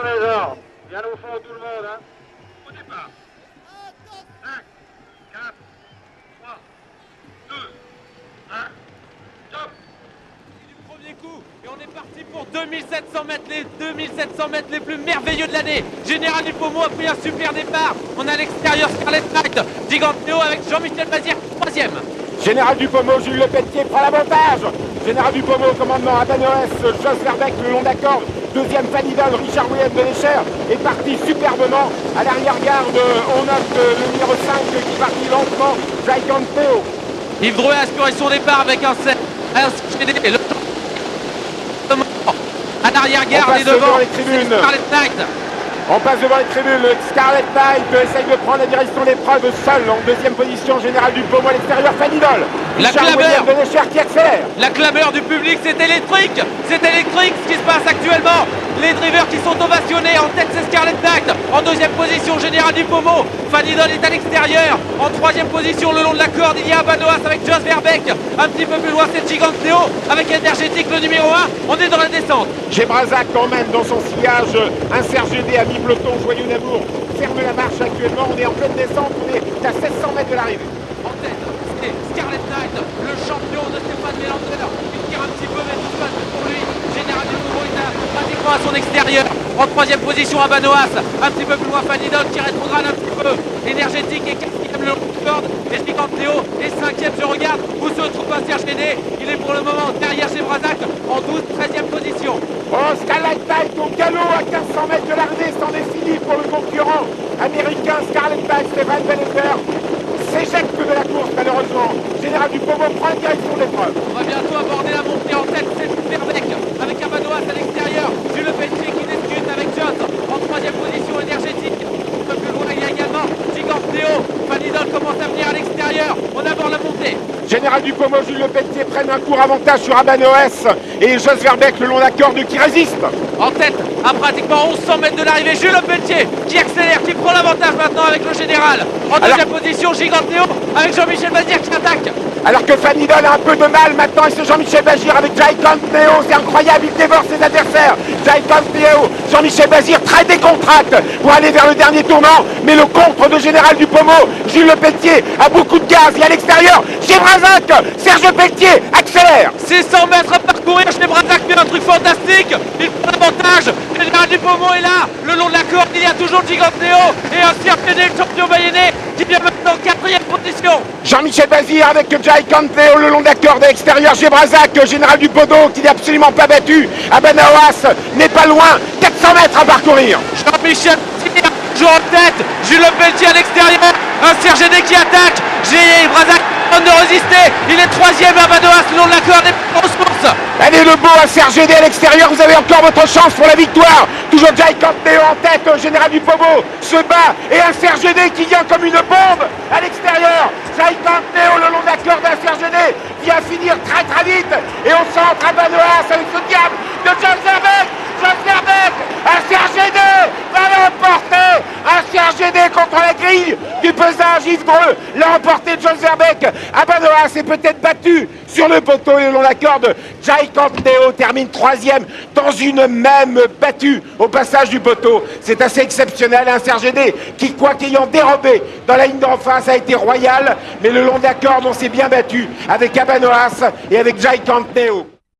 les ordres. Bien au fond tout le monde, hein. Au départ. 5, 4, 3, 2, 1, top. Du premier coup, et on est parti pour 2700 mètres, les 2700 mètres les plus merveilleux de l'année. Général Dupaumo a pris un super départ. On a à l'extérieur Scarlet Knight, Giganteo avec Jean-Michel Bazir, troisième. Général Dupaumo, Jules Lepelletier prend l'avantage. Général Dupaumo, commandement Abanoès, Jos Verbeek le long d'accord. Deuxième Fanidol, Richard William de Lécher est parti superbement. À l'arrière-garde, on note le numéro 5 qui partit lentement, Giganteo. Yves Drouet a assuré son départ avec un 7. À l'arrière-garde et devant, c'est Scarlet Knight. On passe devant les tribunes, Scarlet Knight essaye de prendre la direction de l'épreuve seul en deuxième position, Général Dupaumo à l'extérieur, Fanidol. La clameur de Lécher qui accélère. La clameur du public, c'est électrique. C'est électrique ce qui se passe actuellement. Les drivers qui sont ovationnés. En tête, c'est Scarlet Knight. En deuxième position, Général Dupaumo. Fanidol est à l'extérieur. En troisième position, le long de la corde, il y a Abanoas avec Jos Verbeek. Un petit peu plus loin, c'est Giganteo avec Énergétique, le numéro 1. On est dans la descente. Gebrazac emmène dans son sillage un Serge D à mi-peloton, Joyeux Nabour ferme la marche actuellement. On est en pleine descente. On est à 700 mètres de l'arrivée. En tête, c'est Scarlet Knight, le champion de Stéphane Mélander. Il tire un petit peu, mais tout se passe pour lui. Général Dupaumo est pratiquement à son extérieur. En troisième position, Abanoas. Un petit peu plus loin, Fanidol qui rétrograde un petit peu. Énergétique est quatrième le long de corde. Et Giganteo est cinquième. Je regarde où se trouve un Serge Dédé. Il est pour le moment derrière Gebrazac en 13e position. Oh, Scarlet Knight au galop à 1500 mètres de l'arrivée, c'en est fini pour le concurrent américain Scarlet Knight, Stéphane Mélander s'éjecte de la course malheureusement. Général Dupaumo prend la direction de l'épreuve. On va bientôt aborder la montée en tête, c'est Verbeek avec Abanoas à l'extérieur. Jules Lepelletier qui discute avec Jos en troisième position, Énergétique. Un peu plus loin, il y a également Giganteo. Fanidol commence à venir à l'extérieur. On aborde la montée. Général Dupaumo, Jules Lepelletier prennent un court avantage sur Abanoès et Jos Verbeek le long de la corde qui résiste. En tête, à pratiquement 1100 mètres de l'arrivée, Jules Lepelletier qui accélère, qui prend l'avantage maintenant avec le général. En deuxième position, Giganteo avec Jean-Michel Bazir qui attaque. Alors que Fanidol a un peu de mal maintenant et c'est Jean-Michel Bazir avec Giganteo, c'est incroyable, il dévore ses adversaires. Giganteo, Jean-Michel Bazir très décontracte pour aller vers le dernier tournant, mais le contre de Général Dupaumo, Jules Lepelletier a beaucoup de gaz et à l'extérieur, Gebrazac, Serge Lepelletier accélère. 600 mètres à parcourir, Gebrazac fait un truc fantastique. Il prend l'avantage, Général Dupaumo est là, le long de la corde, il y a toujours Giganteo et un Serge Dédé, le champion mayennais, qui vient maintenant en quatrième position. Jean-Michel Bazir avec Giganteo le long de la corde à l'extérieur, Gebrazac, Général Dupaumo qui n'est absolument pas battu. Abanoas n'est pas loin, 400 mètres à parcourir. Jean-Michel Bazir joue en tête, Jules Lepelletier à l'extérieur, un Serge Dédé qui attaque, Gebrazac tente de résister, il est troisième, Abanoas le long de la corde et grosse course. Allez le beau à Serge Dédé à l'extérieur, vous avez encore votre chance pour la victoire. Toujours Giganteo en tête, Général Dupaumo se bat et un Serge Dédé qui vient comme une bombe à l'extérieur. Giganteo le long de la corde d'un Serge Dédé vient finir très très vite et on centre Abanoas avec ce diable de Jos Verbeek. Jos Verbeek, un Serge Dédé va l'emporter, un Serge Dédé contre la grille du pesage. Yves Dreux l'a emporté, Jos Verbeek. Abanoas est peut-être battu sur le poteau et le long de la corde. Giganteo termine troisième dans une même battue au passage du poteau. C'est assez exceptionnel, un Serge Dédé qui, quoi qu'ayant dérobé dans la ligne d'en face, a été royal, mais le long de la corde on s'est bien battu avec Abanoas et avec Giganteo.